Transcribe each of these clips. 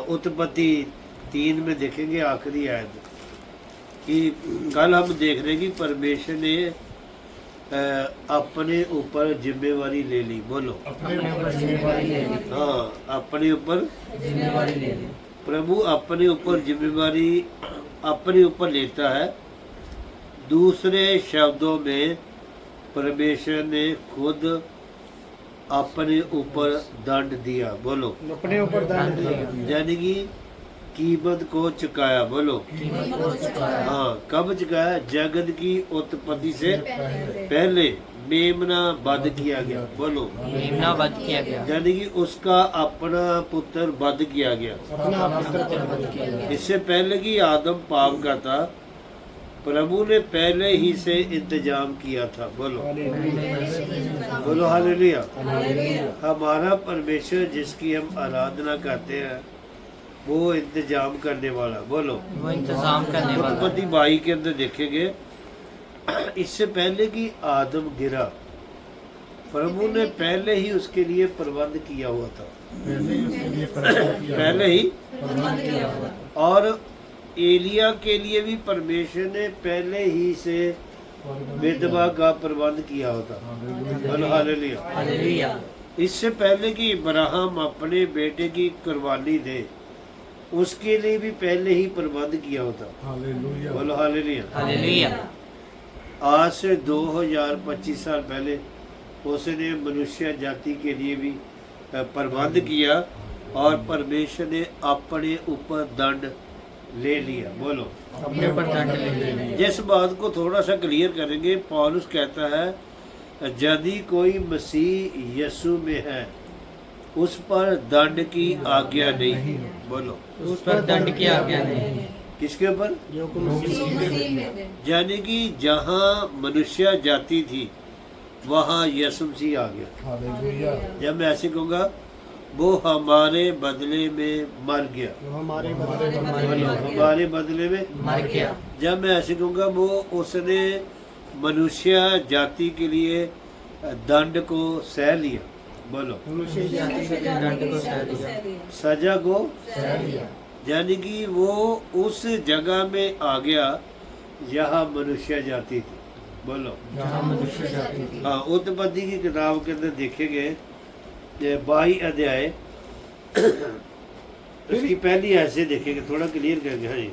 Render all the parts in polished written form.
उत्पत्ति 3 में देखेंगे आखिरी आयत कि कल हम देख रहे हैं कि परमेश्वर ने अपने ऊपर जिम्मेवारी ले ली। बोलो अपने ऊपर जिम्मेवारी ले ली। हाँ, अपने ऊपर जिम्मेवारी ले ली। प्रभु अपने ऊपर जिम्मेवारी अपने ऊपर लेता है। दूसरे शब्दों में परमेश्वर ने खुद अपने ऊपर दंड दिया। बोलो अपने ऊपर दंड दिया, यानी कि कीमत को चुकाया। बोलो कीमत को चुकाया। हाँ, कब चुकाया? जगत की उत्पत्ति से पहले मेमना वध किया गया। बोलो मेमना वध किया गया, यानी कि उसका अपना पुत्र वध किया गया। अपना पुत्र वध किया गया। इससे पहले कि आदम पाप का था, प्रभु ने पहले ही से इंतजाम किया था। बोलो बोलो हालेलुया। हमारा परमेश्वर जिसकी हम आराधना करते हैं वो इंतजाम करने वाला। बोलो वो इंतजाम करने वाला। उत्पत्ति 22 के अंदर देखेंगे, इससे पहले कि आदम गिरा प्रभु ने पहले ही उसके लिए प्रबंध किया हुआ था। पहले ही और एलिया के लिए भी परमेश्वर ने पहले ही से विधवा का प्रबंध किया होता। बोलो हालेलुया। हालेलुया। इससे पहले कि इब्राहिम अपने बेटे की कुर्बानी दे उसके लिए भी पहले ही प्रबंध किया होता। बोलो हालेलुया। हालेलुया। आज से 2025 साल पहले उसने मनुष्य जाति के लिए भी प्रबंध किया और परमेश्वर ने अपने ऊपर दंड ले लिया। बोलो अपने ऊपर दंड ले लिया। जिस बात को थोड़ा सा क्लियर करेंगे, पौलुस कहता है यदि कोई मसीह यीशु में है उस पर दंड की आज्ञा नहीं। बोलो उस पर दंड की आज्ञा नहीं। किसके ऊपर? जो मसीह यानी कि जहाँ मनुष्य जाति थी वहाँ यीशु मसीह आ गया। जब मैं ऐसे कहूँगा वो हमारे बदले में मर गया। हमारे हमारे बदले में मर गया। जब मैं ऐसे कहूँगा वो उसने मनुष्य जाति के लिए दंड को सह लिया। बोलो मनुष्य जाति के लिए दंड को सह लिया। सजा को सह लिया। यानी कि वो उस जगह में आ गया जहाँ मनुष्य जाति थी। बोलो जहाँ मनुष्य जाति थी। हाँ, उत्पत्ति की किताब के अंदर देखेंगे 22 अध्याय उसकी पहली ऐसे देखेंगे, थोड़ा क्लियर करेंगे। हाँ जी,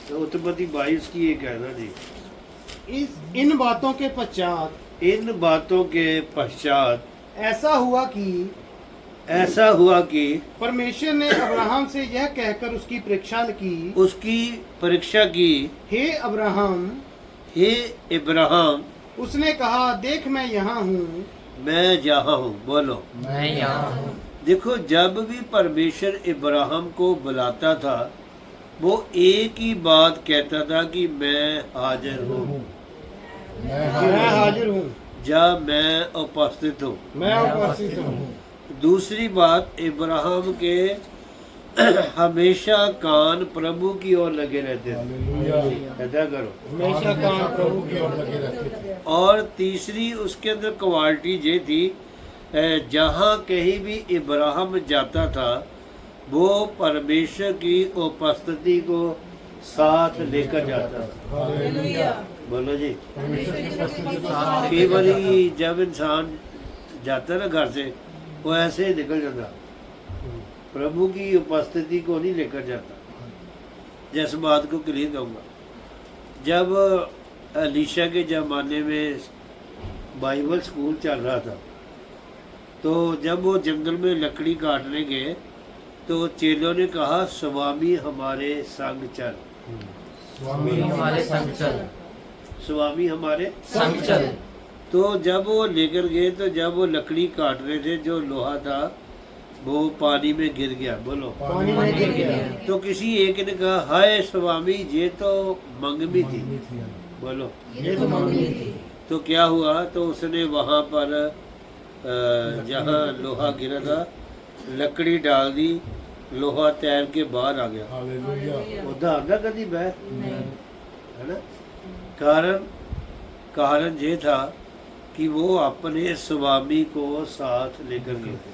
तो उत्पत्ति 22 की एक है ना जी। इन बातों के पश्चात इन बातों के पश्चात ऐसा हुआ कि परमेश्वर ने अब्राहम से यह कहकर उसकी परीक्षा की, हे अब्राहम, हे इब्राहिम, उसने कहा देख मैं यहाँ हूँ। मैं जहाँ हूँ। बोलो मैं यहाँ हूँ। देखो, जब भी परमेश्वर इब्राहिम को बुलाता था वो एक ही बात कहता था कि मैं हाजिर हूँ। मैं हाजिर हूँ। जब मैं उपस्थित हूँ। मैं उपस्थित हूँ। दूसरी बात, इब्राहिम के हमेशा कान प्रभु की ओर लगे रहते थे। ऐसा करो, हमेशा कान प्रभु की ओर लगे रहते थे। और तीसरी उसके अंदर क्वालिटी ये थी, जहाँ कहीं भी इब्राहिम जाता था वो परमेश्वर की उपस्थिति को साथ लेकर जाता था। बोलो जी। कई बार जब इंसान जाता ना घर से वो ऐसे ही निकल जाता, प्रभु की उपस्थिति को नहीं लेकर जाता। जिस बात को क्लियर कहूँगा, जब अलीशा के ज़माने में बाइबल स्कूल चल रहा था तो जब वो जंगल में लकड़ी काटने गए तो चेलों ने कहा स्वामी हमारे संग चल। स्वामी हमारे संग चल। स्वामी हमारे संग चल। तो जब वो लेकर गए तो जब वो लकड़ी काट रहे थे जो लोहा था वो पानी में गिर गया। बोलो पानी में गिर गया। तो किसी एक ने कहा हाय स्वामी ये तो मंगमी थी। बोलो ये तो मंगनी थी। तो क्या हुआ, तो उसने वहाँ पर जहाँ लोहा गिरा था लकड़ी डाल दी, लोहा तैर के बाहर आ गया। उदा आंदा कभी बह है ना। कारण ये था कि वो अपने स्वामी को साथ लेकर गए थे।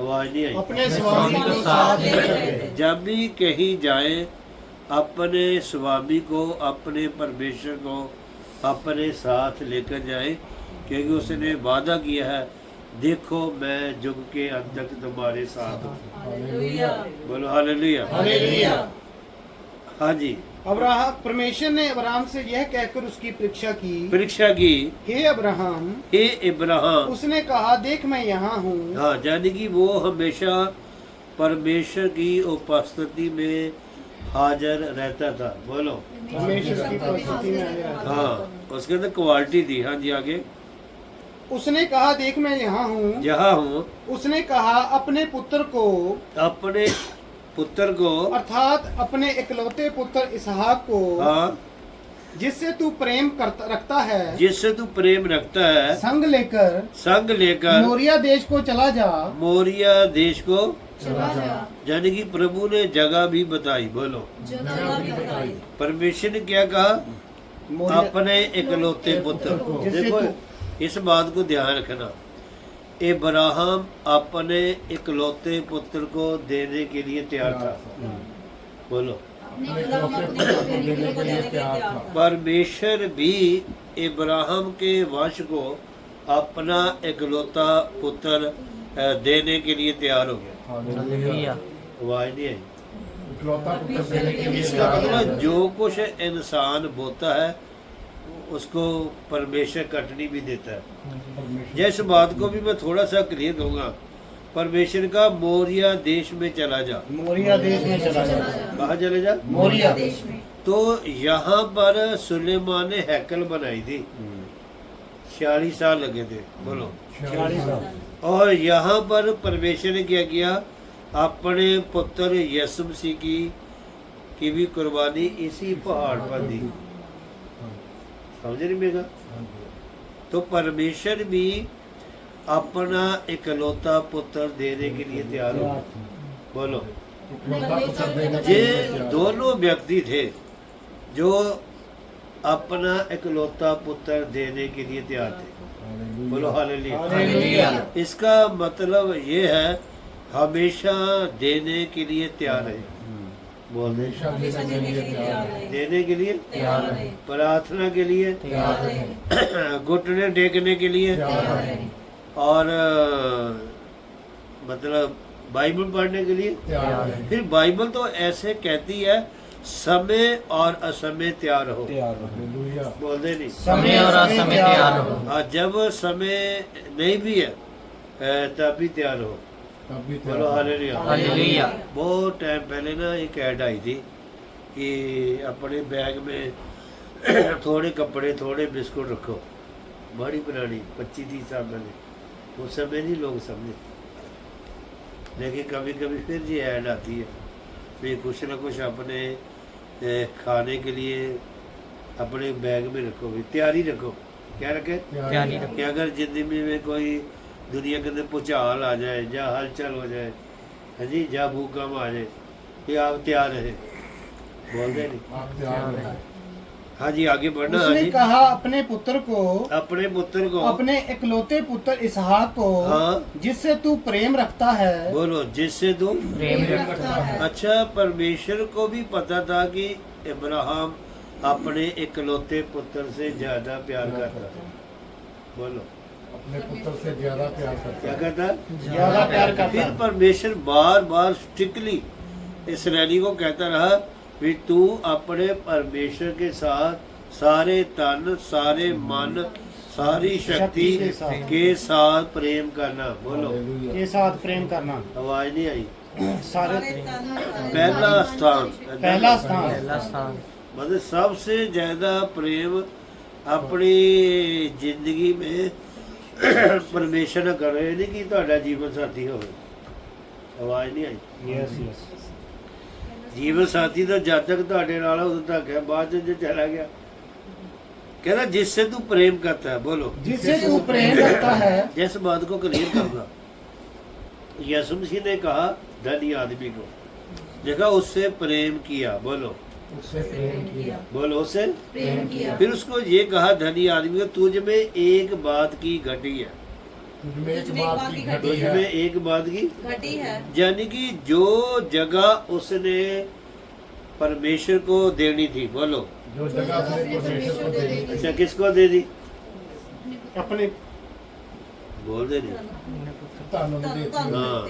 आवाज नहीं आई। अपने स्वामी को साथ लेकर गए। जब भी कहीं जाए अपने स्वामी को, अपने परमेश्वर को अपने साथ लेकर जाए, क्योंकि उसने वादा किया है, देखो मैं युग के अंत तक तुम्हारे साथ हूँ। बोलो हालेलुया। हालेलुया। हाँ जी, अब्राहम, परमेश्वर ने अब्राहम से यह कहकर उसकी परीक्षा की, परीक्षा की, हे अब्राहम, हे इब्राहिम। उसने कहा, देख मैं यहाँ हूँ। हाँ, यानी कि वो हमेशा परमेश्वर की उपस्थिति में हाजिर रहता था। बोलो परमेश्वर की उपस्थिति में हाजिर रहता। हाँ, उसके अंदर क्वालिटी थी। हाँ जी, आगे। उसने कहा, देख मैं यहाँ हूँ। यहाँ हूँ, उसने कहा, अपने पुत्र को, अपने पुत्र को, अर्थात अपने इकलौते पुत्र इसहाक को, हाँ, जिससे तू प्रेम रखता है, जिससे तू प्रेम रखता है, संग लेकर संग लेकर मोरिया देश को चला जा। मोरिया देश को, चला जा। यानी कि प्रभु ने जगह भी बताई। बोलो परमेश्वर ने क्या कहा? अपने इकलौते पुत्र को। देखो इस बात को ध्यान रखना, इब्राहिम अपने इकलौते पुत्र को देने के लिए तैयार था। बोलो परमेश्वर भी इब्राहिम के वंश को अपना इकलौता पुत्र देने के लिए तैयार हो गया। हालेलुया। आवाज नहीं आई। इकलौता पुत्र देने के लिए इसका मतलब जो कुछ इंसान बोता है उसको परमेश्वर कटनी भी देता है। जिस बात को भी मैं थोड़ा सा क्लियर करूंगा, परमेश्वर का मोरिया देश में चला जा। मोरिया देश में चला जा। कहाँ चले जा? मोरिया। तो यहाँ पर सुलेमान ने हैकल बनाई थी, 46 साल लगे थे। बोलो 46 साल। और यहाँ पर परमेश्वर ने क्या किया? अपने पुत्र यीशु मसीह की भी कुर्बानी इसी पहाड़ पर दी। समझ नहीं मेगा? तो परमेश्वर भी अपना इकलौता पुत्र देने के लिए तैयार हो। बोलो ये दोनों व्यक्ति थे जो अपना इकलौता पुत्र देने के लिए तैयार थे। बोलो हालेलुया। इसका मतलब ये है हमेशा देने के लिए तैयार है। बोल दे देने के लिए, प्रार्थना के लिए, घुटने टेकने के लिए, और मतलब बाइबल पढ़ने के लिए। फिर बाइबल तो ऐसे कहती है समय और असमय तैयार हो। बोल दे नहीं, समय और असमय तैयार हो। और जब समय नहीं भी है तब भी तैयार हो। बोलो हालेलुया। हालेलुया। बहुत टाइम पहले ना एक ऐड आई थी कि अपने बैग में थोड़े कपड़े, थोड़े बिस्कुट रखो। बड़ी पुरानी 25-30 साल पहले, उस समय नहीं लोग समझे, लेकिन कभी कभी फिर ये ऐड आती है कि कुछ ना कुछ अपने खाने के लिए अपने बैग में रखो, भी तैयारी रखो। क्या रखे? तैयारी रखो। कि अगर जिंदगी में कोई दुनिया के अंदर भूचाल आ जाए, या हलचल हो जाए, है जी, या भूकंप आ जाए, कि आप तैयार रहे। बोल दे नहीं। हाँ जी, आगे बढ़ना। हाँ उसने जी, कहा, अपने पुत्र को, अपने पुत्र को, अपने इकलौते पुत्र इसहाक को, हाँ, जिससे तू प्रेम रखता है। बोलो जिससे तू प्रेम रखता है। अच्छा, परमेश्वर को भी पता था कि इब्राहिम अपने इकलौते पुत्र से ज्यादा प्यार करता था। बोलो अपने पुत्र से ज्यादा प्यार करता क्या करता? ज्यादा प्यार करता। फिर परमेश्वर बार बार स्ट्रिक्टली इसराइली को कहता रहा कि तू अपने परमेश्वर के साथ सारे तन, सारे मन, सारी शक्ति के साथ प्रेम करना। बोलो के साथ प्रेम करना। आवाज नहीं आई। सारे पहला स्थान, पहला स्थान। पहला स्थान। मतलब सबसे ज्यादा प्रेम अपनी जिंदगी में परमेश्वर ने करो, ये नहीं कि ਤੁਹਾਡਾ जीवन साथी हो। आवाज नहीं आई। Yes yes. जीवन साथी तो जब तक ਤੁਹਾਡੇ ਨਾਲ ਉਦੋਂ तक है, बाद में जो चला गया कहना जिससे तू प्रेम करता है। बोलो जिससे तू प्रेम करता है। जिस बात को क्लियर करूंगा, यीशु मसीह ने कहा धनी आदमी को, देखा उससे प्रेम किया। बोलो उससे प्रेम किया। बोलो उससे प्रेम किया। फिर उसको ये कहा धनी आदमी को, तुझ में एक बात की घटी है। तुझमें एक बात की घटी है। उसमें एक बात की घटी है। यानी कि जो जगह उसने परमेश्वर को देनी थी, बोलो, जो जगह उसने परमेश्वर को दे दी। अच्छा किसको दे दी? अपने बोल दे नहीं, ਤੁਹਾਨੂੰ ਦੇ ਦਿੱਤੀ। हाँ,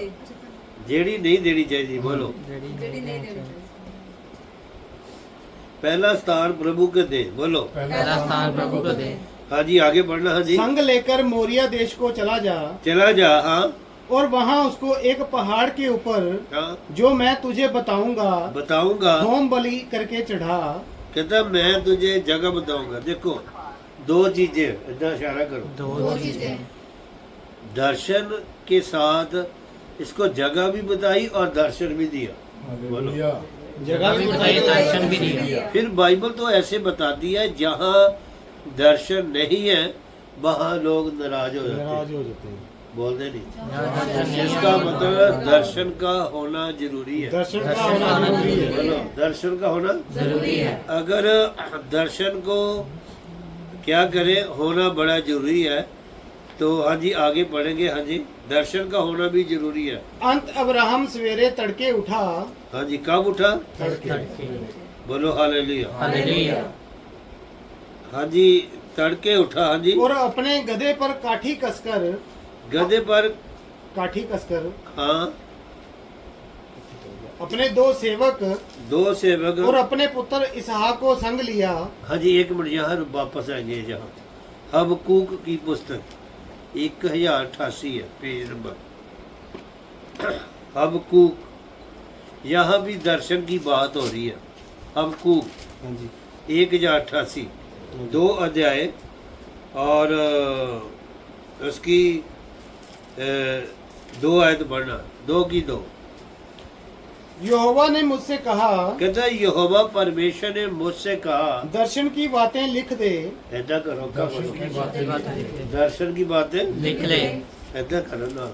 जेड़ी नहीं देनी चाहिए, बोलो। ਜਿਹੜੀ ਨਹੀਂ ਦੇਣੀ ਚਾਹੀਦੀ। पहला स्थान प्रभु के दे, बोलो। पहला स्थान प्रभु को दे। हाँ जी, आगे बढ़ना। हाँ जी, संग लेकर मोरिया देश को चला जा चला जा। हाँ और वहाँ उसको एक पहाड़ के ऊपर हाँ, जो मैं तुझे बताऊंगा बताऊंगा। होम बलि करके चढ़ा। कहता मैं तुझे जगह बताऊंगा। देखो दो चीजें, इतना इशारा करो, दो चीजें। दर्शन के साथ इसको जगह भी बताई और दर्शन भी दिया। हालेलुया। जगह भी बताई, दर्शन भी दिया। फिर बाइबल तो ऐसे बताती है जहाँ दर्शन नहीं है वहाँ लोग नाराज हो जाते नाराज हैं, हो जाते हैं। बोलते नहीं। यहाँ दर्शन इसका मतलब दर्शन का होना जरूरी है। दर्शन का होना जरूरी है। बोलो, दर्शन का होना जरूरी है। अगर दर्शन को क्या करें, होना बड़ा जरूरी है। तो हाँ जी, आगे पढ़ेंगे। हाँ जी, दर्शन का होना भी जरूरी है। अंत अब्राहम सवेरे तड़के उठा। हाँ जी, कब उठा? तड़के। बोलो हालेलुया। हालेलुया। हाँ जी, तड़के उठा। हाँ जी, और अपने गधे पर काठी कसकर गधे पर, काठी कसकर हाँ, अपने दो सेवक दो सेवक। और अपने पुत्र इसहाक को संग लिया। हाँ जी, एक मिनट, यहाँ वापस आएंगे। जहाँ हबक्कूक की पुस्तक 1088 है, पेज नंबर। हबक्कूक, यहाँ भी दर्शन की बात हो रही है। हबक्कूक हाँ जी 1088, 2 अध्याय और उसकी 2 आयत पढ़ना, 2 की 2। यहोवा ने मुझसे कहा, कहता है यहोवा परमेश्वर ने मुझसे कहा, दर्शन की बातें लिख दे। ऐसा करो, क्या दर्शन की करो? बातें दर्शन की बातें लिख ले। ऐसा करो ना।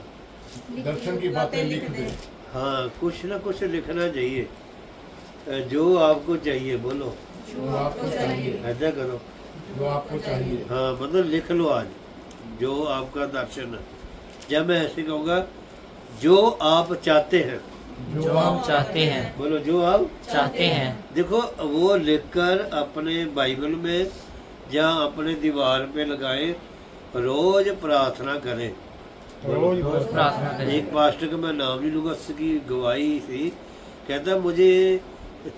दर्शन की बातें लिख दे। हाँ, कुछ ना कुछ लिखना चाहिए जो आपको चाहिए, बोलो। जो आपको चाहिए। ऐसा करो, जो आपको चाहिए। हाँ, मतलब लिख लो आज जो आपका दर्शन है। जब मैं ऐसे कहूँगा जो आप चाहते हैं, जो हम चाहते हैं। बोलो, जो आप चाहते हैं। देखो वो लिखकर अपने बाइबल में या अपने दीवार पे लगाएं, रोज प्रार्थना करें। रोज रोज प्रार्थना करें। एक पास्टर का मैं नाम नहीं लूँगा, उसकी गवाही थी। कहता मुझे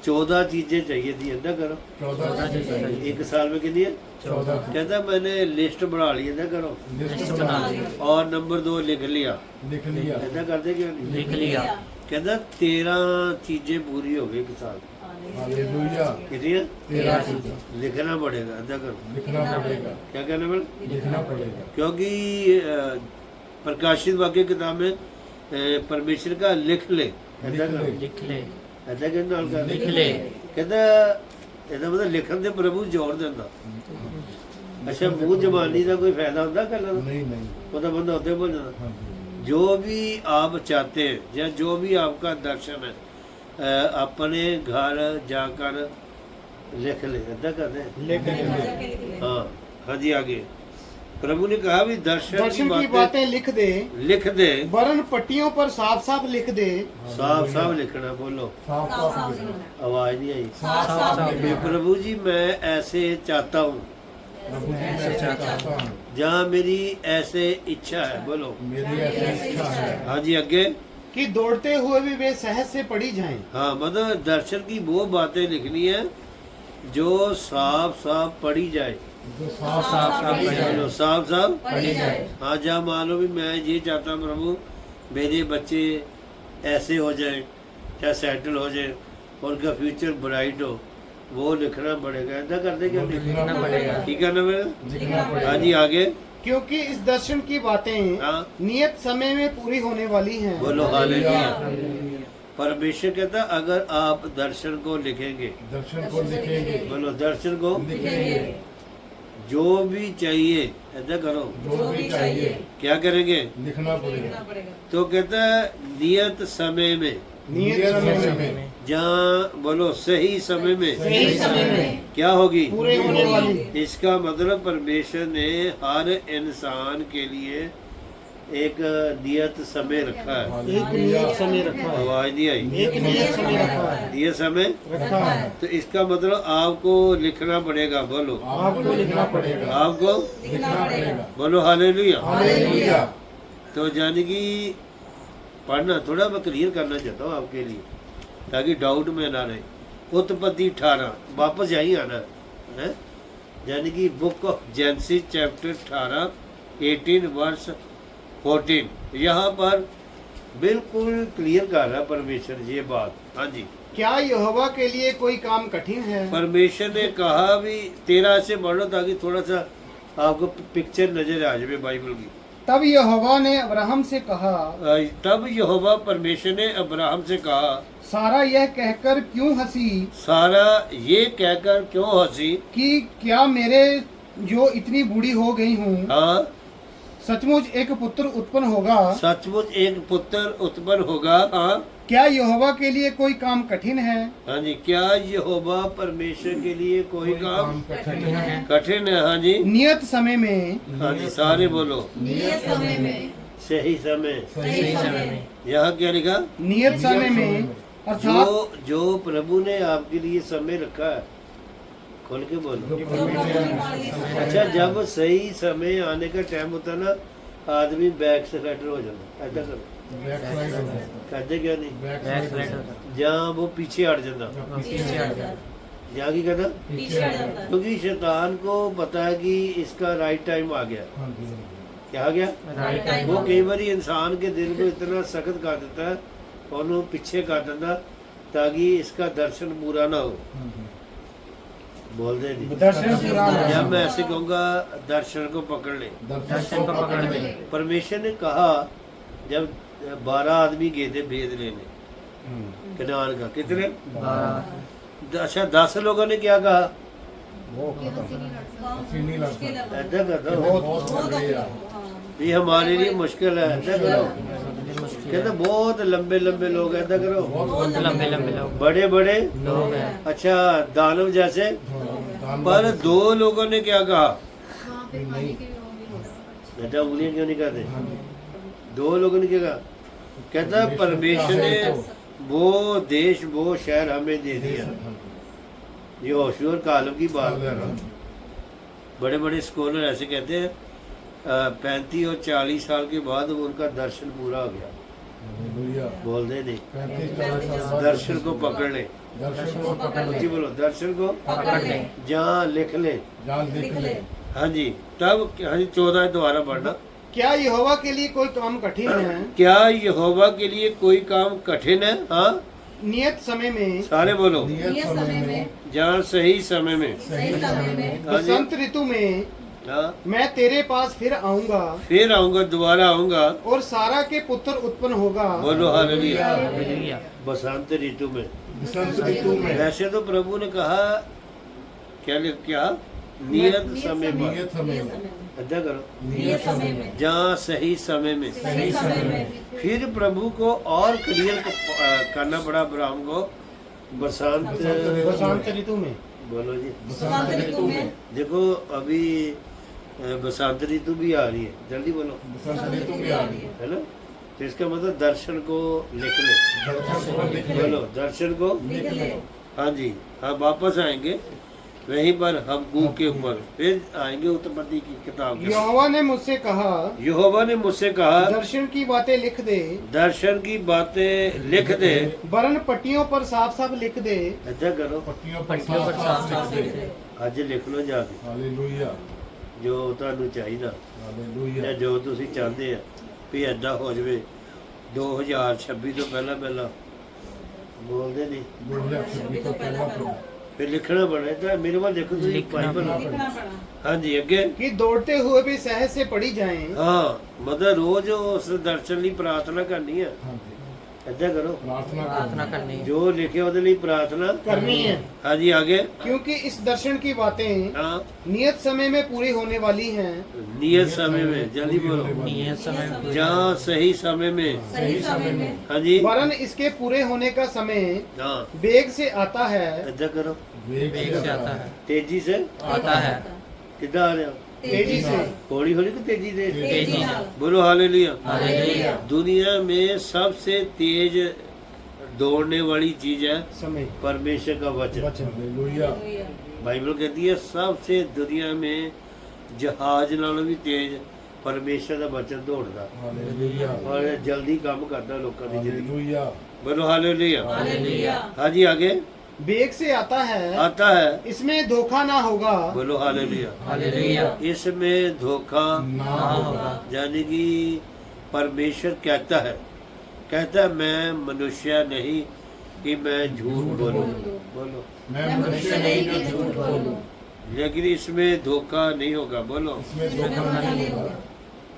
14 चीजें चाहिए थी। ऐसा करो, 14 चीजें चाहिए। एक साल में कितनी है? 14 कहता मैंने लिस्ट बना ली। ऐसा करो, लिस्ट बना ली। और नंबर 2 लिख लिया। लिख लिया। ऐसा करते क्यों नहीं? लिख लिया। कहता 13 चीजें पूरी हो गई एक साल। हालेलुया। कितनी है? 13 चीजें लिखना पड़ेगा। ऐसा करो, लिखना पड़ेगा। क्या कहना पड़ेगा? लिखना पड़ेगा। क्योंकि प्रकाशित वाक्य किताब में परमेश्वर का लिख ले। ऐसा करो, लिख ले। ऐसा कहना नाल कर लिख ले। कहता ਇਹਦਾ मतलब लिखਣ ਦੇ प्रभु जोर ਦਿੰਦਾ। अच्छा, ਮੂੰਹ ਜਮਾਨੀ ਦਾ कोई फायदा ਹੁੰਦਾ ਗੱਲਾਂ ਦਾ? नहीं नहीं। ਉਹਦਾ ਬੰਦਾ ਉੱਤੇ बोल जाता। हाँ जी। जो भी आप चाहते हैं या जो भी आपका दर्शन है, अपने घर जाकर लिख ले। ऐसा करते हैं। लिख दे। हाँ हाँ जी, आगे प्रभु ने कहा भी दर्शन की बातें लिख दे। लिख दे। वरन पट्टियों पर साफ साफ लिख दे। साफ साफ लिखना। बोलो, साफ साफ लिखना। आवाज नहीं आई। साफ साफ भी लिखना। प्रभु जी मैं ऐसे चाहता हूँ, प्रभु जी मैं चाहता हूँ। जहाँ मेरी ऐसे इच्छा है। बोलो, मेरी ऐसी इच्छा है। हाँ जी, आगे। कि दौड़ते हुए भी वे सहज से पढ़ी जाएं। हाँ, मतलब दर्शन की वो बातें लिखनी है जो साफ साफ पढ़ी जाए। जो साफ साफ पढ़ी जाए। बोलो, साफ साफ पढ़ी जाए। हाँ, जहाँ मान लो भी मैं ये चाहता हूँ प्रभु मेरे बच्चे ऐसे हो जाए या सेटल हो जाए, उनका फ्यूचर ब्राइट हो, वो लिखना पड़ेगा। ऐसा करते क्या? लिखना पड़ेगा। ठीक है ना मेरा? लिखना पड़ेगा। हाँ जी, आगे। क्योंकि इस दर्शन की बातें हाँ, नियत समय में पूरी होने वाली हैं। बोलो हालेलुया। परमेश्वर कहता अगर आप दर्शन को लिखेंगे, दर्शन को लिखेंगे। बोलो दर्शन को लिखेंगे। जो भी चाहिए, ऐसा करो, जो भी चाहिए क्या करेंगे? लिखना पड़ेगा। पड़ेगा। तो कहता है नियत समय में, नियत समय में जहाँ बोलो सही समय में सही समय में क्या होगी? पूरे होने वाली। इसका मतलब परमेश्वर ने हर इंसान के लिए एक नियत समय रखा है। एक नियत समय रखा है। आवाज नहीं आई। एक नियत समय रखा है। नियत समय रखा है। तो इसका मतलब आपको लिखना पड़ेगा। बोलो आपको लिखना पड़ेगा। आपको लिखना पड़ेगा। बोलो हालेलुया। हालेलुया। तो यानी कि पढ़ना थोड़ा मैं क्लियर करना चाहता हूँ आपके लिए, ताकि डाउट में ना रहे। उत्पत्ति 18 वापस यही आना है, यानी कि book of Genesis chapter 18 18 verse 14 यहाँ पर बिल्कुल क्लियर कर रहा है परमेश्वर ये बात। हाँ जी, क्या यहोवा के लिए कोई काम कठिन है? परमेश्वर ने कहा भी 13 से पढ़ो ताकि थोड़ा सा आपको पिक्चर नजर आ जाए बाइबल की। तब यहोवा ने अब्राहम से कहा, तब यहोवा परमेश्वर ने अब्राहम से कहा, सारा यह कहकर क्यों हंसी सारा ये कहकर क्यों हंसी कि क्या मेरे जो इतनी बूढ़ी हो गई हूँ हाँ सचमुच एक पुत्र उत्पन्न होगा? सचमुच एक पुत्र उत्पन्न होगा। हाँ क्या यहोवा के लिए कोई काम कठिन है? हाँ जी, क्या यहोवा परमेश्वर के लिए कोई काम कठिन है। कठिन है? हाँ जी, नियत समय में हाँ जी, सारे बोलो नियत समय में सही समय। सही समय में यहाँ क्या लिखा? नियत समय में अर्थात जो प्रभु ने आपके लिए समय रखा है, खोल के बोलो। अच्छा, जब सही समय आने का टाइम होता है ना, आदमी बैक से लेटर हो जाता है। ऐसा करो, बैक साइड हो जाता है। कहते क्या नहीं, बैक बैक साइड साइड हो होता जाता जहाँ वो पीछे हट जाता, पीछे हट जाता यहाँ की कहता, पीछे हट जाता है। क्योंकि शैतान को पता है कि इसका राइट टाइम आ गया। हाँ जी, हाँ जी। क्या आ गया? राइट टाइम वो कई बार इंसान के दिल को इतना सख्त कर देता है और वो पीछे कर देता ताकि इसका दर्शन पूरा ना हो। हाँ जी। बोल दे नहीं। दर्शन पूरा ना या हो। मैं ऐसे कहूँगा, दर्शन को पकड़ ले। दर्शन को पकड़ ले। परमेश्वर ने कहा, जब 12 आदमी गए थे भेद लेने कनान का, कितने? 12 अच्छा, 10 लोगों ने क्या कहा? वो हंसी नहीं लगता। ऐसा करता बहुत बढ़िया। ये हमारे लिए मुश्किल है। ऐसा करो, कहते बहुत लंबे लंबे लोग, ऐसा करो बहुत लंबे लंबे लोग बड़े बड़े। लोग हैं। अच्छा, दानव जैसे। हाँ, पर 2 लोगों ने क्या कहा? हाँ, फिर खाने के भी वो भी होता है। बेटा उंगलियां क्यों नहीं करते? हाँ जी। 2 लोगों ने क्या कहा? कहता परमेश्वर ने वो देश वो शहर हमें दे दिया। ये होशू और कालम की बात कर रहा हूँ। बड़े बड़े स्कॉलर ऐसे कहते हैं 35 और 40 साल के बाद उनका दर्शन पूरा हो गया। हालेलुया। बोल दे नहीं, 35-40 साल बाद दर्शन को पकड़ ले। दर्शन को पकड़ जी ले। बोलो, दर्शन को पकड़ ले। जहाँ लिख ले। जान देख लिख ले। ले। हाँ जी, तब हाँ जी 14 दोबारा पढ़ना। क्या यहोवा के लिए कोई काम कठिन है? क्या यहोवा के लिए कोई काम कठिन है? हाँ नियत समय में सारे बोलो, नियत समय में जहाँ सही समय में। सही समय में हाँ जी, बसंत ऋतु में हाँ, मैं तेरे पास फिर आऊंगा फिर आऊंगा, दोबारा आऊंगा। और सारा के पुत्र उत्पन्न होगा। बोलो हालेलुया। हालेलुया। बसंत ऋतु में। बसंत ऋतु में वैसे तो प्रभु ने कहा क्या नियत समय पर। नियत समय में ऐसा करो, नियत समय में जहाँ सही समय में। सही समय में फिर प्रभु को और क्लियर करना पड़ा अब्राहम को। बसंत बसंत ऋतु में बोलो जी। बसंत ऋतु में देखो अभी बसंत ऋतु भी आ रही है, जल्दी बोलो, बसंत ऋतु में आ रही है। है ना? तो इसका मतलब दर्शन को लिख ले। दर्शन को लिख ले। बोलो, दर्शन को। लिख ले। हाँ जी, हम वापस आएंगे वहीं पर, हबक्कूक के ऊपर फिर आएंगे उत्पत्ति की किताब के। यहोवा ने मुझसे कहा, यहोवा ने मुझसे कहा, दर्शन की बातें लिख दे, दर्शन की बातें लिख दे। वरन पट्टियों पर साफ साफ लिख दे। ऐसा करो, पट्टियों पर पट्टियों पर साफ साफ लिख दे। ਅੱਜ ਲਿਖ ਲਓ ਜਾ ਕੇ हालेलुया। ਜੋ ਤੁਹਾਨੂੰ ਚਾਹੀਦਾ हालेलुया। ਜਾਂ ਜੋ ਤੁਸੀਂ ਚਾਹੁੰਦੇ ਆ ਵੀ ਐਦਾਂ ਹੋ ਜਾਵੇ 2026 ਤੋਂ ਪਹਿਲਾਂ ਪਹਿਲਾਂ। ਬੋਲਦੇ ਨਹੀਂ 2026 ਤੋਂ ਪਹਿਲਾਂ ਤੋਂ ਫਿਰ ਲਿਖਣਾ ਬਣੇ ਤਾਂ ਮੇਰੇ ਵੱਲ ਦੇਖੋ ਤੁਸੀਂ ਲਿਖਣਾ ਬਾਈਬਲ। लिखना पड़ा ਹਾਂਜੀ ਅੱਗੇ। कि दौड़ते हुए भी सहज से पढ़ी जाएं। ਹਾਂ ਮਤਲਬ ਰੋਜ਼ ਉਸ ਦਰਸ਼ਨ ਲਈ ਪ੍ਰਾਰਥਨਾ ਕਰਨੀ ਹੈ। हाँ जी। ऐसा करो, प्रार्थना प्रार्थना करनी है। जो लिखे ਉਹਦੇ ਲਈ प्रार्थना करनी है, ਹਾਂਜੀ आगे। क्योंकि इस दर्शन की बातें हाँ नियत समय में पूरी होने वाली हैं। नियत समय में, जल्दी बोलो, नियत समय में जहाँ सही समय में। सही समय में हाँ जी, वरन इसके पूरे होने का समय हाँ वेग से आता है। ऐसा करो, वेग वेग से आता है। तेजी से आता है। कितना आ रहे हो? तेजी से हौली हौली कि तेजी दे तेजी नाल बोलो हालेलुया। हालेलुया। दुनिया में सबसे तेज दौड़ने वाली चीज है समय परमेश्वर का वचन। हालेलुया। बाइबल कहती है सबसे दुनिया में जहाज नालों भी तेज परमेश्वर का वचन दौड़ता हालेलुया। और जल्दी काम करता लोगों की जिंदगी। हालेलुया। बोलो हालेलुया। हालेलुया। हाँ जी आगे वेग से आता है, आता है। इसमें धोखा ना होगा। बोलो हालेलुया। हालेलुया। इसमें धोखा ना होगा। यानी कि परमेश्वर कहता है मैं मनुष्य नहीं कि मैं झूठ बोलूं। बोलो मैं मनुष्य नहीं जो झूठ बोलूं। लेकिन इसमें धोखा नहीं होगा। बोलो इसमें धोखा नहीं होगा।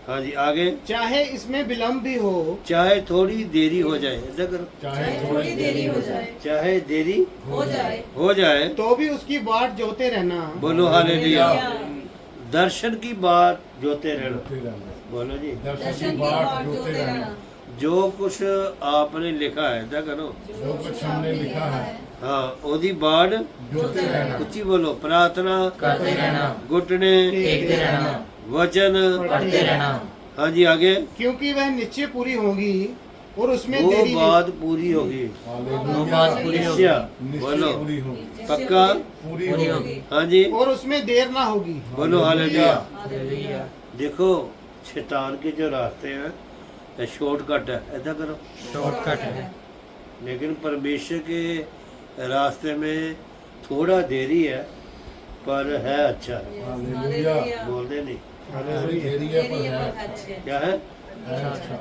हाँ जी आगे चाहे इसमें विलम्ब भी हो, चाहे थोड़ी देरी हो जाए ऐसा करो चाहे थोड़ी देरी हो जाए चाहे देरी हो जाए तो तो भी उसकी बाट जोते रहना। बोलो हालेलुया। हालेलुया। दर्शन की बात जोते रहना। जोते रहना। बोलो जी दर्शन की बाट जोते रहना। जो कुछ आपने लिखा है ऐसा करो जो कुछ हमने लिखा है हाँ ओदी बाढ़ जोते रहना। उच्ची बोलो प्रार्थना करते रहना। घुटने टेकते रहना। वचन पढ़ते रहना। हाँ जी आगे क्योंकि वह निश्चय पूरी होगी और उसमें वो देरी बात पूरी होगी। वो बात पूरी होगी। निश्चय निश्चय बोलो पूरी होगी। पक्का पूरी पूरी होगी। होगी। हाँ जी और उसमें देर ना होगी। बोलो हालेलुया। हालेलुया। देखो शैतान के जो रास्ते हैं शॉर्टकट है ऐसा करो शॉर्टकट है। लेकिन परमेश्वर के रास्ते में थोड़ा देरी है पर है अच्छा है। हालेलुया। बोलते नहीं हालेलुया पर है। क्या है अच्छा।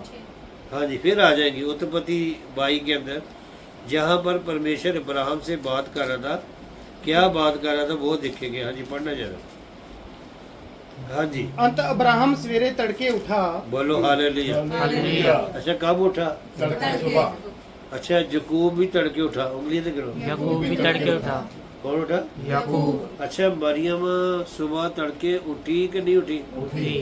हाँ जी फिर आ जाएगी उत्पत्ति 22 के अंदर जहाँ पर परमेश्वर अब्राहम से बात कर रहा था। क्या बात कर रहा था वो देखेंगे। हाँ जी पढ़ना जरा। हाँ जी अंत अब्राहम सवेरे तड़के उठा। बोलो हालेलुया। हालेलुया। अच्छा कब उठा? तड़के सुबह। अच्छा जकूब भी तड़के उठा। उंगली से करो याकूब भी तड़के उठा। कौन उठा? याकूब अच्छा मरियम सुबह तड़के उठी कि नहीं उठी? उठी।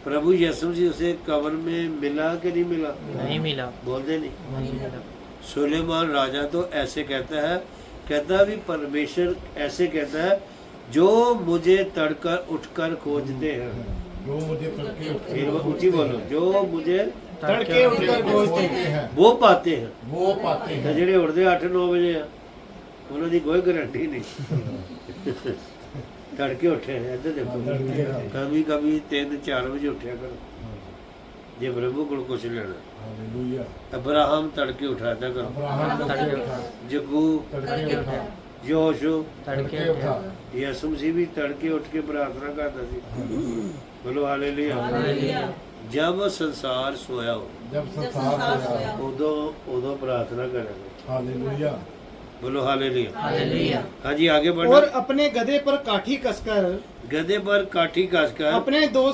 प्रभु यीशु जी उसे कब्र में मिला कि नहीं मिला? नहीं मिला। बोलते नहीं। नहीं मिला। सुलेमान राजा तो ऐसे कहता भी परमेश्वर ऐसे कहता है जो मुझे तड़कर उठकर खोजते हैं। जो मुझे तड़के फिर वो ऊंची बोलो जो मुझे तड़के उठकर खोजते हैं हैं वो पाते हैं। वो पाते ਤੇ हैं। ਜਿਹੜੇ ਉੱਠਦੇ 8-9 ਵਜੇ ਆ ਉਹਨਾਂ ਦੀ ਕੋਈ ਗਾਰੰਟੀ ਨਹੀਂ। ਤੜਕੇ ਉੱਠੇ ਇੱਧਰ ਦੇਖੋ ਕभी कभी 3-4 ਵਜੇ ਉੱਠਿਆ ਕਰੋ ਜੇ ਪ੍ਰਭੂ ਕੋਲ ਕੁਝ ਲੈਣਾ। हालेलुया। ਅਬਰਾਹਮ ਤੜਕੇ ਉਠਾ ਤਾ ਕਰੋ। अब्राहम तड़के उठा। ਜਗੂ तड़के उठा। ਯੋਸ਼ੂ तड़के तड़के उठा। उठा। ਯਿਸੂ ਮਸੀਹ ਵੀ ਤੜਕੇ ਉੱਠ ਕੇ ਪ੍ਰਾਰਥਨਾ ਕਰਦਾ ਸੀ। ਬੋਲੋ ਹਾਲੇਲੂਇਆ। हालेलुया। ਜਦ ਸੰਸਾਰ ਸੋਇਆ ਹੋ जब संसार सोया। ਉਦੋਂ ਪ੍ਰਾਰਥਨਾ ਕਰਾਂਗੇ। हालेलुया। बोलो हालेलुया। हालेलुया। हाँ जी आगे और बढ़ो। अपने गधे पर काठी कसकर गधे पर काठी कसकर अपने दो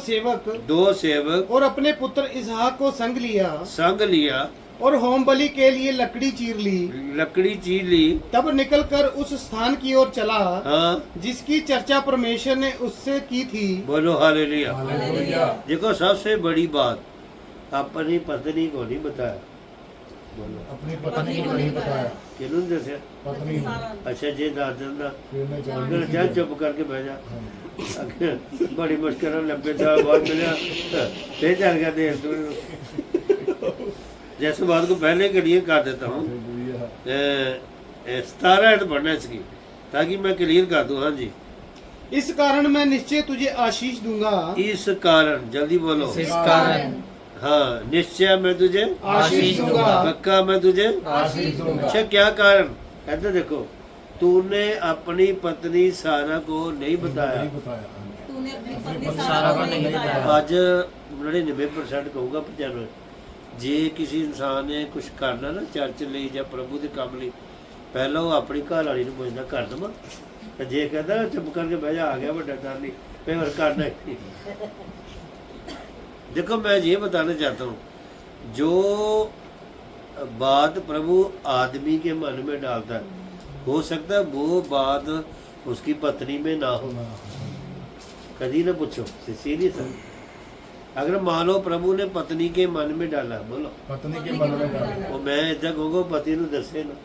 सेवक और अपने पुत्र इसहाक को संग लिया संग लिया और होम बलि के लिए लकड़ी चीर ली। लकड़ी चीर ली। तब निकलकर उस स्थान की ओर चला हाँ जिसकी चर्चा परमेश्वर ने उससे की थी। बोलो हालेलुया। हालेलुया। देखो सबसे बड़ी बात अपनी पत्नी को नहीं बताया। बोलो अपनी पत्नी को नहीं बताया। किन्हों दसिया? पत्नी ने। अच्छा जे दास दिंदा फिर ने जान फिर जा चुप करके बह जा। हाँ। बड़ी मुश्किल लंबे साल बाद मिला फिर चल गया देर दूर। जैसे बात को पहले क्लियर कर देता हूँ। हालेलुया। 17 एंड पढ़ना इसकी ताकि मैं क्लियर कर दूँ। हाँ जी इस कारण मैं निश्चय तुझे आशीष दूंगा। इस कारण जल्दी बोलो। इस कारण हाँ निश्चय मैं तुझे आशीष दूंगा। पक्का मैं तुझे आशीष दूंगा। अच्छा क्या कारण? कहते देखो तूने अपनी पत्नी सारा को नहीं बताया। नहीं बताया। तूने अपनी पत्नी सारा सारा को को नहीं नहीं बताया। बताया। ਅੱਜ 99% ਕਹੂੰਗਾ 95 ਜੇ ਕਿਸੇ ਇਨਸਾਨ ਨੇ ਕੁਝ ਕਰਨਾ ਨਾ ਚਰਚ ਲਈ ਜਾਂ ਪ੍ਰਭੂ ਦੇ ਕੰਮ ਲਈ ਪਹਿਲਾਂ ਉਹ ਆਪਣੀ ਘਰ ਵਾਲੀ ਨੂੰ ਪੁੱਛਦਾ ਕਰ ਦਵਾਂ ਤੇ ਜੇ ਕਹਿੰਦਾ ਚੁੱਪ ਕਰਕੇ ਬਹਿ ਜਾ ਆ ਗਿਆ ਵੱਡਾ ਡਰ ਨਹੀਂ ਫਿਰ ਹੋਰ करना ही नहीं। देखो मैं ये बताना चाहता हूँ जो बात प्रभु आदमी के मन में डालता है हो सकता है वो बात उसकी पत्नी में ना हो। कभी ना पूछो सीरियस है। अगर मान लो प्रभु ने पत्नी के मन में डाला बोलो पत्नी के मन में डाला। वो मैं इतना कहूँगा पति ने दसे ना।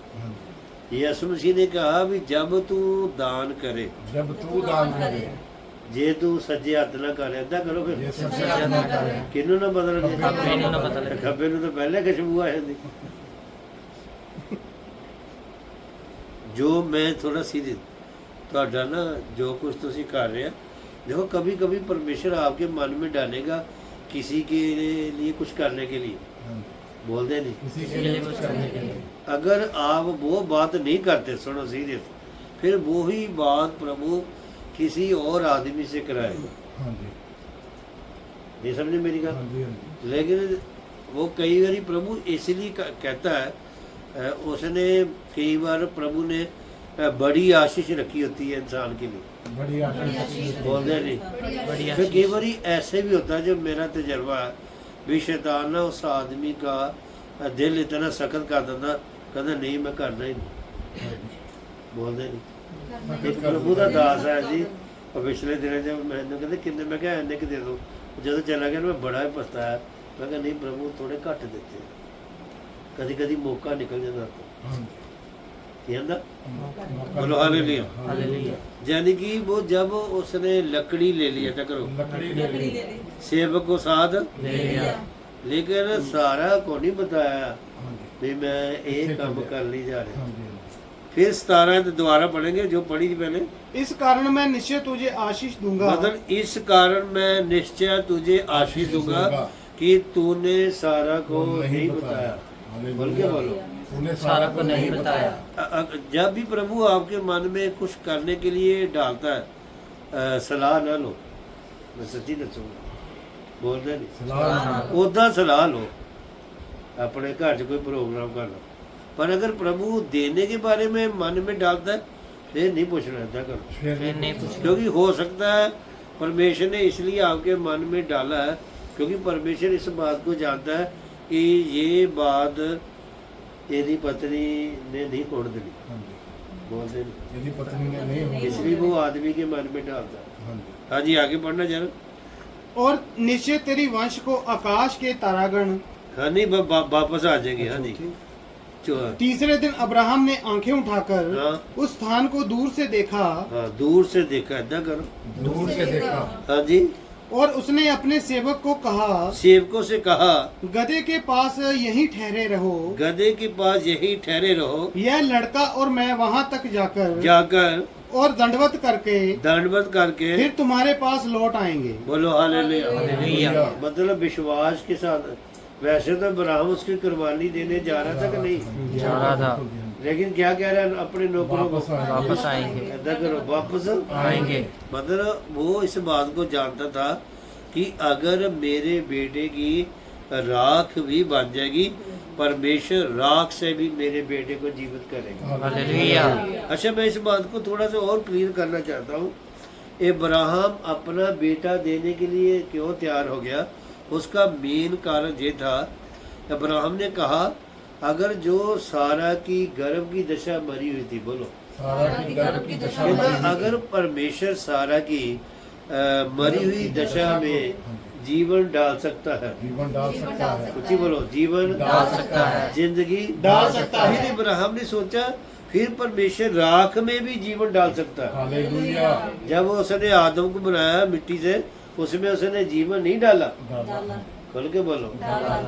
यीशु मसीह ने कहा भी जब तू दान करे जब तू दान करे ਜੇ ਤੂੰ ਸੱਜੇ ਹੱਥ ਨਾਲ ਕਰ ਏਦਾਂ ਕਰੋ ਫਿਰ ये सबसे ज्यादा कर रहे हैं ਕਿਹਨੂੰ ਨਾ ਬਦਲਗੇ ਖੱਬੇ ਨੂੰ ਨਾ ਬਦਲ ਖੱਬੇ ਨੂੰ ਤਾਂ ਪਹਿਲੇ ਖੁਸ਼ਬੂ ਆ ਜਾਂਦੀ ਜੋ ਮੈਂ ਥੋੜਾ सीरियस ਤੁਹਾਡਾ ना जो कुछ ਤੁਸੀਂ कर रहे हैं देखो कभी कभी परमेश्वर आपके मन में डालेगा किसी के लिए कुछ करने के लिए हाँ, बोलते नहीं किसी के लिए कुछ करने के लिए अगर आप वो बात नहीं करते सुनो सीरियस फिर वो ही बात प्रभु किसी और आदमी से कराएगा हाँ जी नहीं समझे मेरी हाँ बात जी हाँ जी लेकिन वो कई बार प्रभु इसलिए कहता है उसने कई बार प्रभु ने बड़ी आशीष रखी होती है इंसान के लिए बड़ी आशीष बोलते नहीं बढ़िया फिर कई बार ऐसे भी होता है जो मेरा तजर्बा है भी शैतान ना उस आदमी का दिल इतना सख्त कर देता कहता नहीं मैं करना ही नहीं बोलते नहीं एक प्रभु का दास है जी और पिछले दिनों जब मैंने कहते किन्ने मैं क्या इन्ने कि दे दो जो चला गया मैं बड़ा ही पछताया मैं कहा नहीं प्रभु थोड़े घट देते कभी कभी मौका निकल जाता हाँ कहता जी बोलो हालेलुया हालेलुया यानी कि वो जब उसने लकड़ी ले लिया था करो लकड़ी ले लकड़ी ली ले ली सेवक को साथ ले लिया लेकिन सारा को नहीं बताया हाँ जी भी मैं एक काम कर ली जा रहा हाँ जी हाँ फिर 17 दोबारा पढ़ेंगे जो पढ़ी थी पहले इस कारण मैं निश्चय तुझे आशीष दूंगा मतलब इस कारण मैं निश्चय तुझे आशीष दूंगा कि तूने सारा को नहीं बताया बोल के बोलो उन्हें सारा को नहीं बताया जब भी प्रभु आपके मन में कुछ करने के लिए डालता है सलाह ना लो मैं सच्ची दसूंगा बोलते नहीं सलाह उदा सलाह लो अपने घर च कोई प्रोग्राम कर लो पर अगर प्रभु देने के बारे में मन में डालता है फिर नहीं पूछना ऐसा करो फिर नहीं पूछा क्योंकि हो सकता है परमेश्वर ने इसलिए आपके मन में डाला है क्योंकि परमेश्वर इस बात को जानता है कि ये बात तेरी पत्नी ने नहीं छोड़ देनी हाँ जी बोलते नहीं यदि पत्नी ने नहीं होगी इसलिए वो आदमी के मन में डालता है हाँ जी हाँ जी आगे पढ़ना जरा और निश्चय तेरी वंश को आकाश के तारागण। हाँ नहीं वापस आ जाएंगे हाँ जी तीसरे दिन अब्राहम ने आंखें उठाकर हाँ उस स्थान को दूर से देखा हाँ दूर से देखा ऐसा करो दूर से देखा हाँ जी और उसने अपने सेवक को कहा सेवकों से कहा गधे के पास यहीं ठहरे रहो, गधे के पास यही ठहरे रहो यह लड़का और मैं वहां तक जाकर और दंडवत करके दंडवत करके फिर तुम्हारे पास लौट आएंगे। बोलो हालेलुया हालेलुया मतलब विश्वास के साथ वैसे तो अब्राहम उसकी कुर्बानी देने जा रहा था कि नहीं जा रहा था लेकिन क्या कह रहा है अपने नौकरों को वापस आएंगे ऐसा करो वापस आएंगे मतलब वो इस बात को जानता था कि अगर मेरे बेटे की राख भी बन जाएगी परमेश्वर राख से भी मेरे बेटे को जीवित करेगा। हालेलुया अच्छा मैं इस बात को थोड़ा सा और क्लियर करना चाहता हूँ इब्राहिम अपना बेटा देने के लिए क्यों तैयार हो गया उसका मेन कारण ये था इब्राहिम ने कहा अगर जो सारा की गर्भ की दशा मरी हुई थी बोलो सारा की गर्भ की दशा कहता अगर परमेश्वर सारा की मरी हुई दशा में जीवन डाल सकता है जीवन डाल सकता है कुछ ही बोलो जीवन डाल सकता है जिंदगी डाल सकता है। फिर इब्राहिम ने सोचा फिर परमेश्वर राख में भी जीवन डाल सकता है हालेलुया जब उसने आदम को बनाया मिट्टी से उसमें उसने जीवन नहीं डाला डाला खोल के बोलो डाला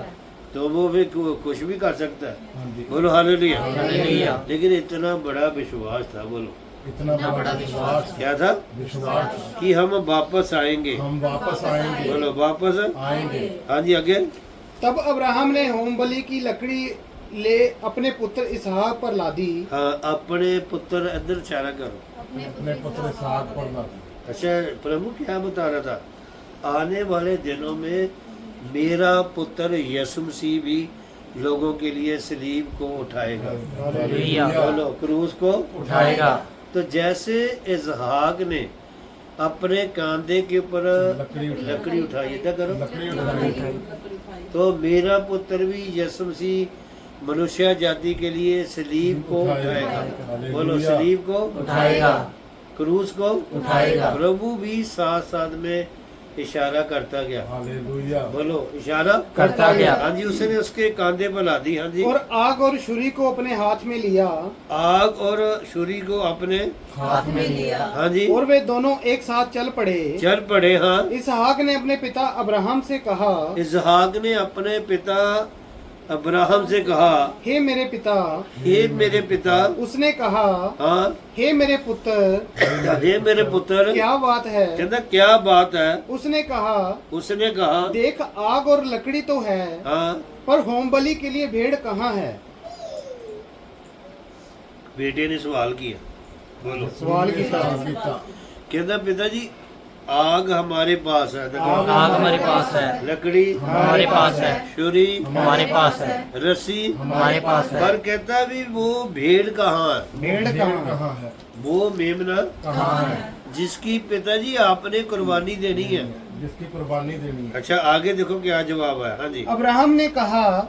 तो वो भी कुछ भी कर सकता है हाँ जी बोलो हालेलुया हालेलुया लेकिन इतना बड़ा विश्वास था बोलो इतना बड़ा विश्वास क्या था विश्वास कि हम वापस आएंगे हम वापस आएंगे बोलो वापस आएंगे हाँ जी आगे तब अब्राहम ने होम बलि की लकड़ी ले अपने पुत्र इसहाक पर लादी। हाँ अपने पुत्र इधर इशारा करो अपने पुत्र साथ पर ला दी। अच्छा प्रभु क्या बता रहा था आने वाले दिनों में मेरा पुत्र यीशु मसीह भी लोगों के लिए सलीब को उठाएगा हालेलुया बोलो क्रूस को उठाएगा तो जैसे इसहाक ने अपने कांधे के ऊपर लकड़ी उठाई था करो लकड़ी उठाई तो मेरा पुत्र भी यीशु मसीह मनुष्य जाति के लिए सलीब को उठाएगा बोलो सलीब को उठाएगा क्रूस को उठाएगा प्रभु भी साथ साथ में इशारा करता गया। हालेलुया। बोलो इशारा करता गया। हाँ जी, उसने उसके कांधे पर ला दी। हाँ जी, और आग और छुरी को अपने हाथ में लिया आग और छुरी को अपने हाथ में लिया। हाँ जी और वे दोनों एक साथ चल पड़े। चल पड़े। हाँ, इसहाक ने अपने पिता अब्राहम से कहा, इसहाक ने अपने पिता अब्राहम से कहा, हे मेरे पिता। हे मेरे पिता। उसने कहा, हाँ, हे मेरे पुत्र, हे मेरे पुत्र। क्या बात है? कहता क्या बात है? उसने कहा, उसने कहा, देख आग और लकड़ी तो है, हाँ, पर होम बलि के लिए भेड़ कहाँ है? बेटे ने सवाल किया। बोलो सवाल की तरह। कहता पिताजी आग हमारे पास है, देखो, आग हमारे पास है, लकड़ी हमारे पास है, छुरी हमारे पास है, रस्सी हमारे पास है, पर कहता भी वो भेड़ कहाँ है? भेड़ भेड़ कहाँ है? कहाँ है? वो मेमना कहाँ है? जिसकी पिताजी आपने कुर्बानी देनी है। जिसकी कुर्बानी देनी है। अच्छा आगे देखो क्या जवाब है। हाँ जी, अब्राहम ने कहा,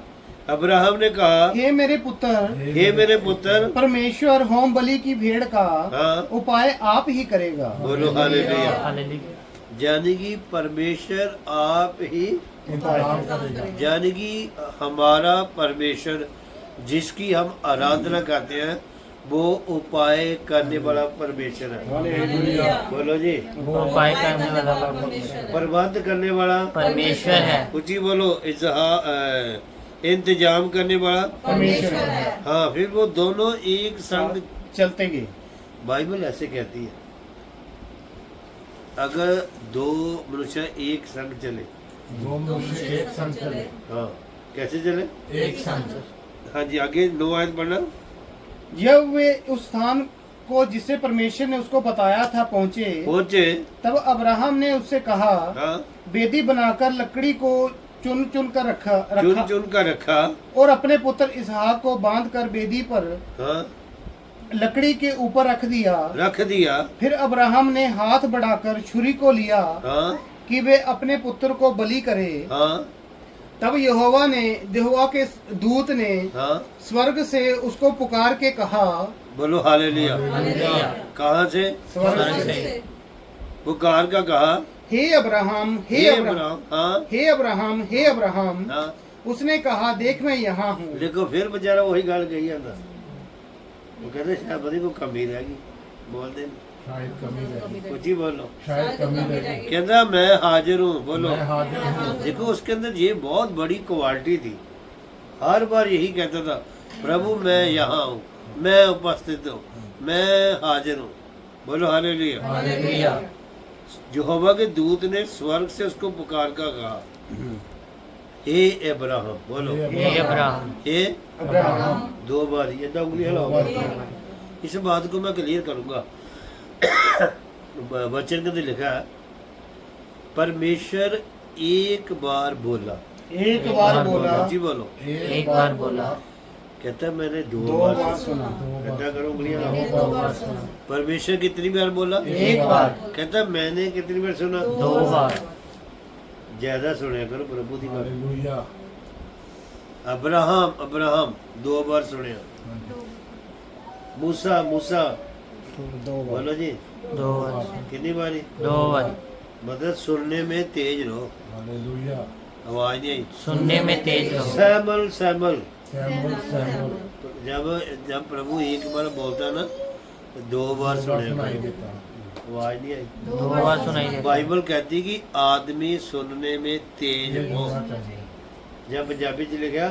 अब्राहम ने कहा, हे मेरे पुत्र, हे मेरे पुत्र। परमेश्वर होम बलि की भेड़ का हाँ, उपाय आप ही करेगा। बोलो हालेलुया। हालेलुया। यानी कि परमेश्वर आप ही, इंतजाम करेगा। यानी कि हमारा परमेश्वर जिसकी हम आराधना करते हैं वो उपाय करने वाला परमेश्वर है। हालेलुया। बोलो जी, वो उपाय करने वाला परमेश्वर प्रबंध करने वाला परमेश्वर है। ऊंची बोलो, इंतजाम करने वाला। परमेश्वर है। हाँ, फिर वो दोनों एक संग चलते गए। बाइबल ऐसे कहती है, अगर दो मनुष्य एक संग चले, दो मनुष्य एक संग चले। हाँ कैसे चले? एक संग। हाँ जी, आगे 9 आयत पढ़ना। जब वे उस स्थान को जिसे परमेश्वर ने उसको बताया था पहुंचे, तब अब्राहम ने उससे कहा, हाँ, वेदी बनाकर लकड़ी को चुन चुन कर रखा चुन चुन कर रखा। और अपने पुत्र इसहाक को बांध कर वेदी पर हाँ, लकड़ी के ऊपर रख दिया। रख दिया। फिर अब्राहम ने हाथ बढ़ाकर छुरी को लिया हाँ, कि वे अपने पुत्र को बलि करे। हाँ, तब यहोवा के दूत ने हाँ, स्वर्ग से उसको पुकार के कहा, बोलो हालेलुया। हालेलुया। कहाँ से? स्वर्ग से, से। पुकार का कहा, हे अब्राहम, हे अब्राहम, हाँ, हे अब्राहम, हे अब्राहम। हाँ। उसने कहा, देख मैं यहाँ हूँ। देखो फिर बेचारा वही गाल गई अंदर। वो कहते शायद बड़ी को कमी रहेगी, बोल दे शायद कमी रहेगी। कुछ ही बोलो। शायद कमी रहेगी। कहता मैं हाजिर हूँ। बोलो, मैं हाजिर हूँ। देखो उसके अंदर ये बहुत बड़ी क्वालिटी थी। हर बार यही कहता था, प्रभु मैं यहाँ हूँ, मैं उपस्थित हूँ, मैं हाजिर हूँ। बोलो हालेलुया। हालेलुया। यहोवा के दूत ने स्वर्ग से उसको पुकार का कहा, हे अब्राहम। बोलो, हे अब्राहम। हे अब्राहम। 2 बार ये तो उंगली हिलाओ। इस बात को मैं क्लियर करूंगा। वचन के अंदर लिखा है, परमेश्वर एक बार बोला। एक बार बोला, जी बोलो। एक बार बोला। कहता मैंने 2 दो बार बार सुना। सुना। कहता करो उंगलियां मैंने लाओ। 2 बार सुना। परमेश्वर कितनी बार बोला? एक बार। कहता मैंने कितनी बार सुना? 2 बार। ज्यादा सुने करो प्रभु की बात। हालेलुया। अब्राहम अब्राहम 2 बार सुने। मूसा मूसा 2 बार। बोलो जी 2 बार। कितनी बारी? 2 बार। मतलब सुनने में तेज रहो। हालेलुया। आवाज नहीं आई। सुनने में तेज रहो। सैमल सैमल। Samuel Samuel. तो जब प्रभु एक बार बोलता है ना तो 2 बार सुने। सुनाई देता। आवाज नहीं आई। 2 बार सुनाई देता। बाइबल कहती है कि आदमी सुनने में तेज ये हो। होना चाहिए। जब पंजाबी च लिखा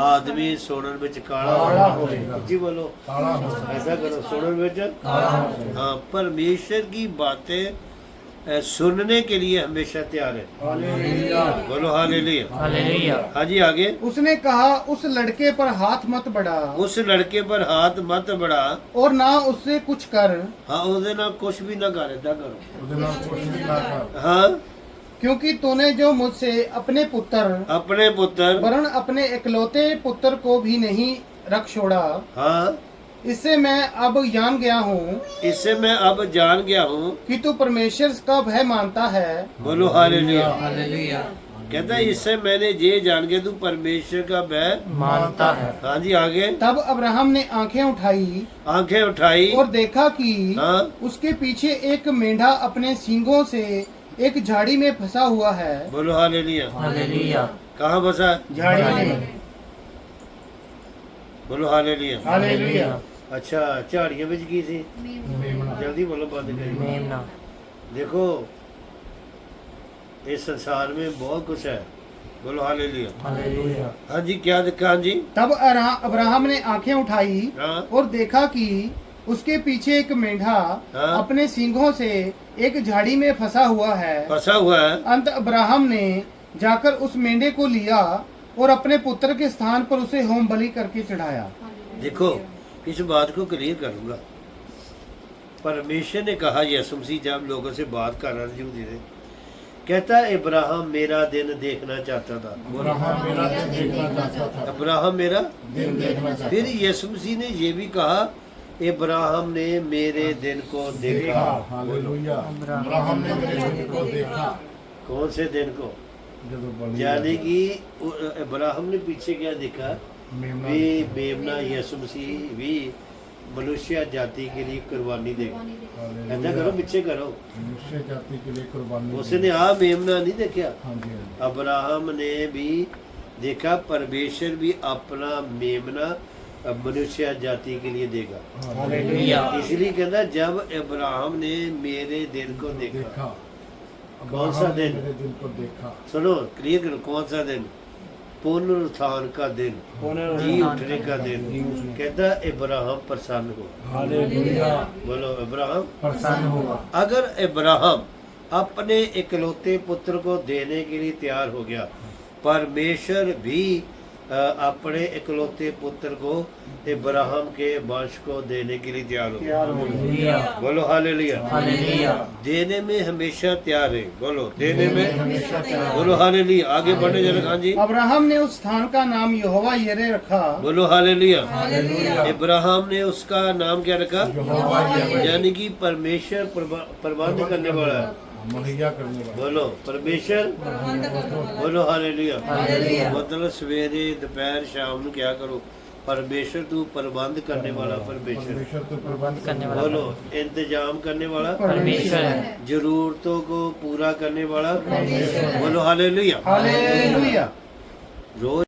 आदमी सुनन विच काला काला होए। होएगा। जी बोलो, काला हो जाए। ऐसा करो सुनन विच। काला हो जाए। हाँ, परमेश्वर की बातें सुनने के लिए हमेशा तैयार है। हालेलुया। बोलो हालेलुया। हालेलुया। हाँ जी आगे। उसने कहा, उस लड़के पर हाथ मत बढ़ा उस लड़के पर हाथ मत बढ़ा। और ना उससे कुछ कर, हाँ, ਉਹਦੇ ਨਾਲ कुछ भी ना कर, ऐसा करो। ਉਹਦੇ ਨਾਲ ਕੁਝ ਵੀ ਨਾ ਕਰ। हाँ, क्योंकि तूने जो मुझसे अपने पुत्र अपने पुत्र। वरन अपने इकलौते पुत्र को भी नहीं रख छोड़ा, हाँ, इससे मैं अब जान गया हूँ इससे मैं अब जान गया हूँ। कि तू परमेश्वर का भय मानता है। बोलो हालेलुया। हालेलुया। कहता है इससे मैंने ये जान के तू परमेश्वर का भय। मानता है। हाँ जी आगे। तब अब्राहम ने आंखें उठाई आंखें उठाई और देखा कि हाँ, उसके पीछे एक मेंढा अपने सींगों से एक झाड़ी में फंसा हुआ है। बोलो हालेलुया। हालेलुया। कहाँ फंसा? झाड़ी में। बोलो हालेलुया। हालेलुया। अच्छा, झाड़ियां बिच की सी? मेमना। जल्दी बोलो, बंद करिए। मेमना। देखो, इस संसार में बहुत कुछ है। बोलो हालेलुया। हालेलुया। हाँ जी, क्या देखा? हाँ जी, तब अब्राहम ने आंखें उठाई हाँ और देखा कि उसके पीछे एक मेंढा हाँ। अपने सींगों से एक झाड़ी में फंसा हुआ है। फंसा हुआ है। अंत अब्राहम ने जाकर उस मेंढे को लिया और अपने पुत्र के स्थान पर उसे होम बलि करके चढ़ाया। देखो, इस बात को क्लियर करूंगा। परमेश्वर ने कहा, यीशु मसीह जब लोगों से बात कर रहा था यहूदी से, कहता इब्राहिम मेरा दिन देखना चाहता था। अब्राहम मेरा दिन देखना चाहता था। अब्राहम मेरा दिन देखना चाहता फिर यीशु मसीह ने ये भी कहा, इब्राहिम ने मेरे दिन को देखा। हालेलुया। अब्राहम ने मेरे दिन को देखा। कौन से दिन को? ਜਦੋਂ ਬਲੀ यानी कि इब्राहिम ने पीछे क्या देखा? मेमना भी मेमना यीशु मसीह भी मनुष्य जाति के लिए कुर्बानी देगा। ऐसा करो, पीछे करो। मनुष्य जाति के लिए कुर्बानी उसने आ मेमना नहीं देखा। हाँ जी, हाँ जी। अब्राहम ने भी देखा, परमेश्वर भी अपना मेमना मनुष्य जाति के लिए देगा। हालेलुया। इसलिए कहता, जब इब्राहिम ने मेरे दिन को देखा। देखा। कौन सा अब्राहम ने दिन? मेरे दिन को देखा। सुनो, क्लियर करो, कौन सा दिन? पुनरुत्थान का दिन, जी उठने का दिन। कहता इब्राहिम प्रसन्न हो। हालेलुया। बोलो इब्राहिम। प्रसन्न हुआ। अगर इब्राहिम अपने इकलौते पुत्र को देने के लिए तैयार हो गया, परमेश्वर भी अपने इकलौते पुत्र को इब्राहिम के वंश को देने के लिए तैयार हो गया। हालेलुया। बोलो हालेलुया। हालेलुया। देने में हमेशा तैयार है। बोलो, देने में हमेशा तैयार। बोलो हालेलुया। आगे बढ़ने जरा। हाँ जी, अब्राहम ने उस स्थान का नाम यहोवा यिरे रखा। बोलो हालेलुया। हालेलुया। इब्राहिम ने उसका नाम क्या रखा? यहोवा यिरे। यानी कि परमेश्वर प्रबंध करने वाला है। मुहैया करने वाला। बोलो परमेश्वर। बोलो हालेलुया। हालेलुया। मतलब सवेरे दोपहर शाम ਨੂੰ क्या करो? परमेश्वर तू प्रबंध करने वाला परमेश्वर। परमेश्वर तो प्रबंध करने वाला बोलो इंतजाम करने वाला परमेश्वर है। जरूरतों को पूरा करने वाला। बोलो हालेलुया। हालेलुया। रोज